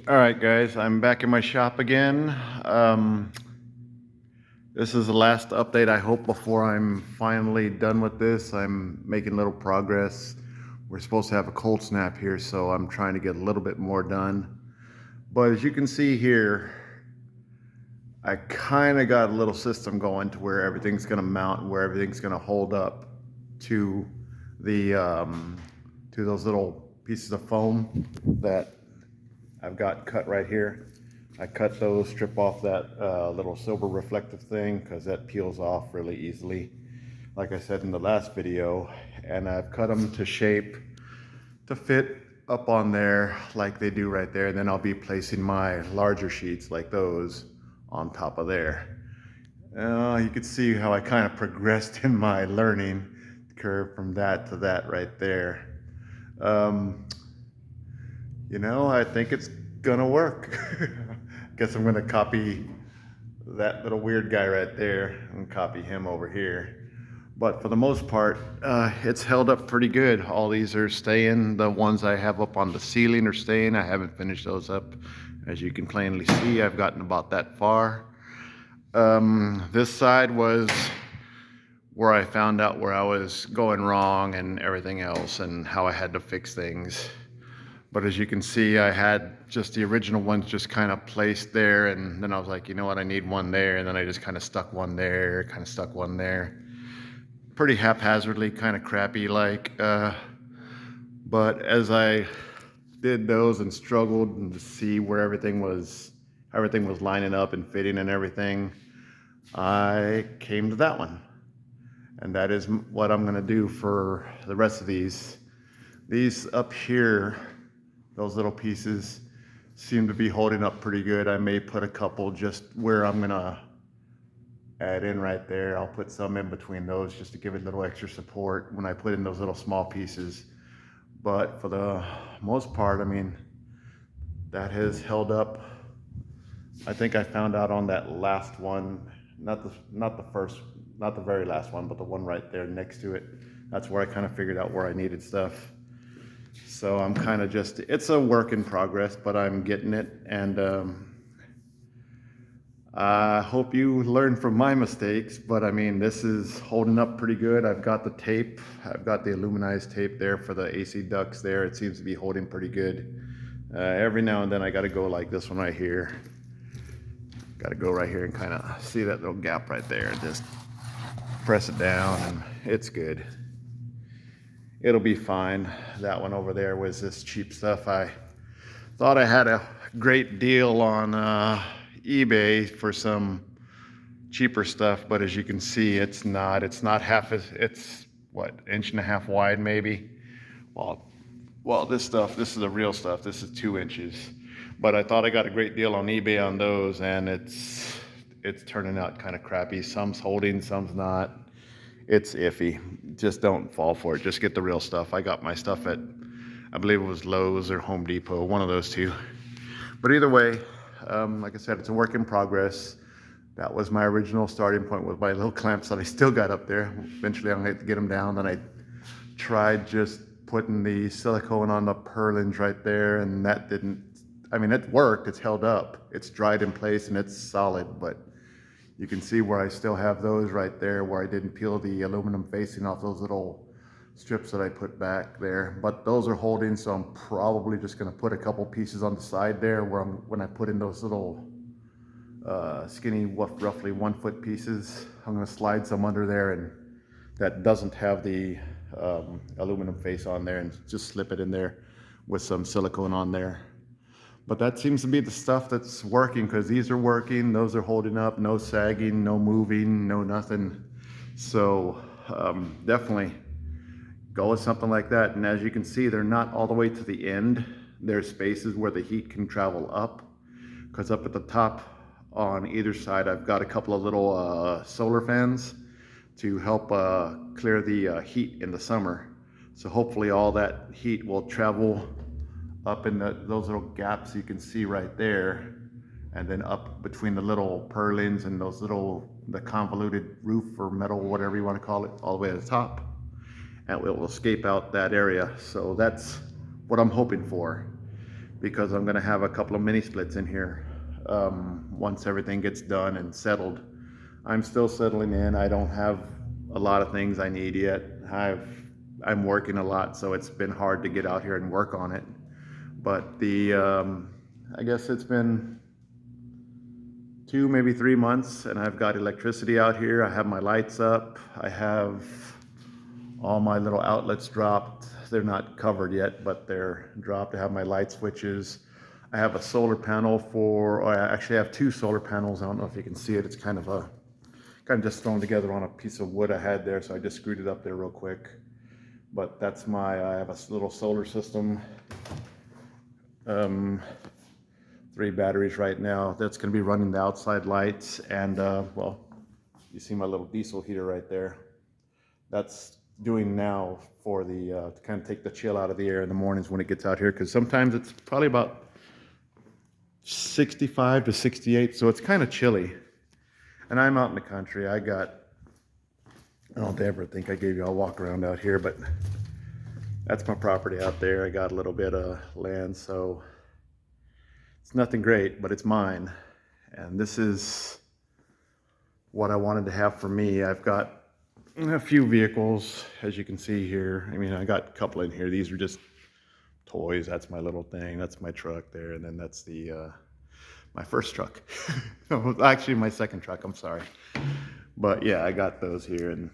All right, guys, I'm back in my shop again. This is the last update, I hope, before I'm finally done with this. I'm making little progress. We're supposed to have a cold snap here, so I'm trying to get a little bit more done. But as you can see here, I kind of got a little system going to where everything's going to mount and where everything's going to hold up to the to those little pieces of foam that I've got cut right here. I cut those, strip off that little silver reflective thing because that peels off really easily, like I said in the last video. And I've cut them to shape to fit up on there like they do right there. And then I'll be placing my larger sheets like those on top of there. You can see how I kind of progressed in my learning curve from that to that right there. Um, I think it's gonna work. Guess I'm gonna copy that little weird guy right there and copy him over here. But for the most part, it's held up pretty good. All these are staying. The ones I have up on the ceiling are staying. I haven't finished those up. As you can plainly see, I've gotten about that far. This side was where I found out where I was going wrong and everything else and how I had to fix things. But as you can see, I had just the original ones just kind of placed there, and then I was like, you know what, I need one there, and then I just kind of stuck one there, kind of stuck one there. Pretty haphazardly, kind of crappy like, but as I did those and struggled and to see where everything was lining up and fitting and everything, I came to that one. And that is what I'm gonna do for the rest of these. These up here, those little pieces seem to be holding up pretty good. I may put a couple just where I'm gonna add in right there. I'll put some in between those just to give it a little extra support when I put in those little small pieces. But for the most part, I mean, that has held up. I think I found out on that last one, not the first, not the very last one, but the one right there next to it. That's where I kind of figured out where I needed stuff. So I'm kind of just, it's a work in progress, but I'm getting it. And I hope you learn from my mistakes, but I mean, this is holding up pretty good. I've got the tape. I've got the aluminized tape there for the AC ducts there. It seems to be holding pretty good. Every now and then I got to go like this one right here. Got to go right here and kind of see that little gap right there and just press it down and it's good. It'll be fine. That one over there was this cheap stuff. I thought I had a great deal on eBay for some cheaper stuff, but as you can see, it's not half as, it's what, inch and a half wide maybe. Well, this is the real stuff. This is 2 inches, but I thought I got a great deal on eBay on those, and it's turning out kind of crappy. Some's holding, some's not. It's iffy. Just don't fall for it. Just get the real stuff. I got my stuff at, I believe it was Lowe's or Home Depot, one of those two. But either way, like I said, it's a work in progress. That was my original starting point with my little clamps that I still got up there. Eventually I'm gonna have to get them down. Then I tried just putting the silicone on the purlins right there, and that didn't, I mean, it worked, it's held up. It's dried in place and it's solid, but you can see where I still have those right there where I didn't peel the aluminum facing off those little strips that I put back there. But those are holding, so I'm probably just gonna put a couple pieces on the side there where when I put in those little skinny, roughly 1 foot pieces, I'm gonna slide some under there and that doesn't have the aluminum face on there and just slip it in there with some silicone on there. But that seems to be the stuff that's working because these are working, those are holding up, no sagging, no moving, no nothing. So definitely go with something like that. And as you can see, they're not all the way to the end. There's spaces where the heat can travel up, because up at the top on either side, I've got a couple of little solar fans to help clear the heat in the summer. So hopefully all that heat will travel up in those little gaps you can see right there, and then up between the little purlins and those little, the convoluted roof or metal, whatever you want to call it, all the way to the top, and it will escape out that area. So that's what I'm hoping for. because I'm gonna have a couple of mini splits in here once everything gets done and settled. I'm still settling in. I don't have a lot of things I need yet. I'm working a lot, so it's been hard to get out here and work on it. But I guess it's been 2, maybe 3 months, and I've got electricity out here. I have my lights up. I have all my little outlets dropped. They're not covered yet, but they're dropped. I have my light switches. I have a solar panel or I actually have 2 solar panels. I don't know if you can see it. It's kind of just thrown together on a piece of wood I had there, so I just screwed it up there real quick. But that's I have a little solar system. 3 batteries right now. That's going to be running the outside lights, and well, you see my little diesel heater right there. That's doing now for the to kind of take the chill out of the air in the mornings when it gets out here, because sometimes it's probably about 65 to 68, so it's kind of chilly. And I'm out in the country. I don't ever think I gave you a walk around out here, but that's my property out there. I got a little bit of land, so it's nothing great, but it's mine. And this is what I wanted to have for me. I've got a few vehicles, as you can see here. I mean, I got a couple in here. These are just toys. That's my little thing. That's my truck there. And then that's my first truck. Actually, my second truck, I'm sorry. But yeah, I got those here and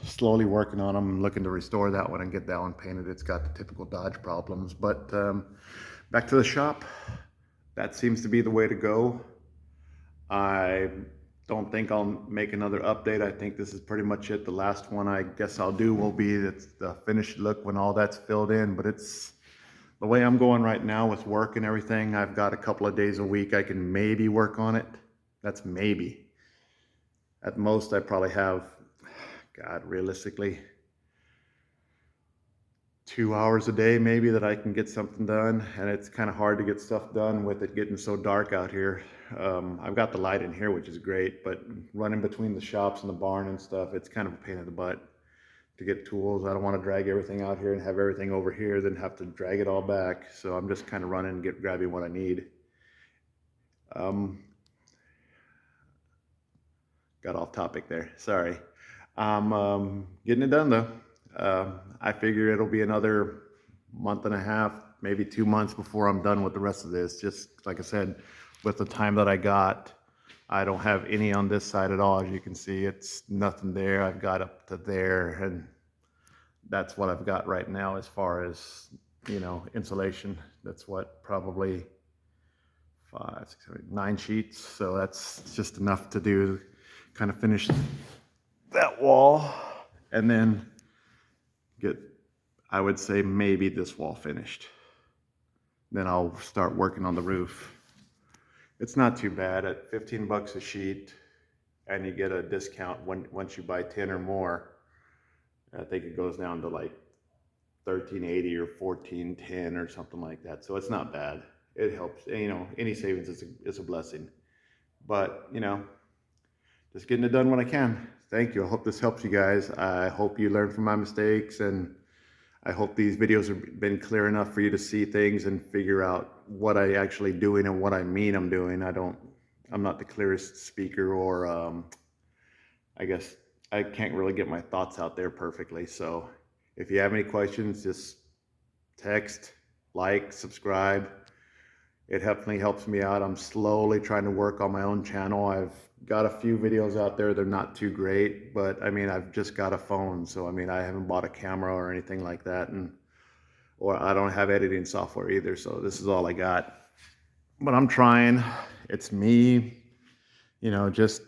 slowly working on them. Looking to restore that one and get that one painted. It's got the typical Dodge problems. But back to the shop. That seems to be the way to go. I don't think I'll make another update. I think this is pretty much it. The last one I guess I'll do will be the finished look when all that's filled in. But it's the way I'm going right now with work and everything. I've got a couple of days a week I can maybe work on it. That's maybe. At most I probably have, God, realistically, 2 hours a day maybe that I can get something done. And it's kind of hard to get stuff done with it getting so dark out here. I've got the light in here, which is great, but running between the shops and the barn and stuff, it's kind of a pain in the butt to get tools. I don't want to drag everything out here and have everything over here, then have to drag it all back. So I'm just kind of running and grabbing what I need. Got off topic there, sorry. I'm getting it done though. I figure it'll be another month and a half, maybe 2 months before I'm done with the rest of this. Just like I said, with the time that I got, I don't have any on this side at all. As you can see, it's nothing there. I've got up to there, and that's what I've got right now as far as, you know, insulation. That's what, probably 5, 6, 7, 9 sheets. So that's just enough to do, kind of finish that wall, and then get, I would say, maybe this wall finished. Then I'll start working on the roof. It's not too bad at 15 bucks a sheet, and you get a discount once you buy 10 or more. I think it goes down to like $13.80 or $14.10 or something like that. So it's not bad. It helps. You know, any savings is a blessing. But, you know, just getting it done when I can. Thank you. I hope this helps you guys. I hope you learn from my mistakes, and I hope these videos have been clear enough for you to see things and figure out what I actually doing and what I mean I'm doing. I'm not the clearest speaker, or I guess I can't really get my thoughts out there perfectly. So if you have any questions, just text, like, subscribe. It definitely helps me out. I'm slowly trying to work on my own channel. I've got a few videos out there. They're not too great, but I mean, I've just got a phone. So, I mean, I haven't bought a camera or anything like that. Or I don't have editing software either. So this is all I got. But I'm trying. It's me, you know, just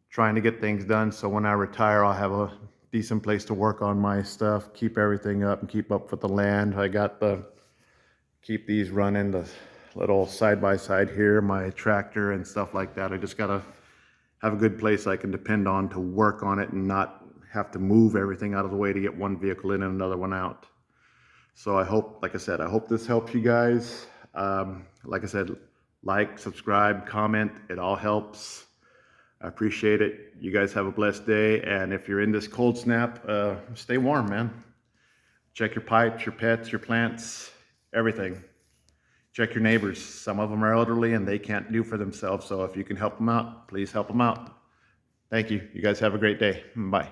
trying to get things done. So when I retire, I'll have a decent place to work on my stuff, keep everything up and keep up with the land. I got keep these running, the little side-by-side here, my tractor and stuff like that. I just gotta have a good place I can depend on to work on it and not have to move everything out of the way to get one vehicle in and another one out. So I hope, like I said, I hope this helps you guys. Like I said, like, subscribe, comment, it all helps. I appreciate it. You guys have a blessed day. And if you're in this cold snap, stay warm, man. Check your pipes, your pets, your plants, everything. check your neighbors. Some of them are elderly and they can't do for themselves. So if you can help them out, please help them out. Thank you. You guys have a great day. Bye.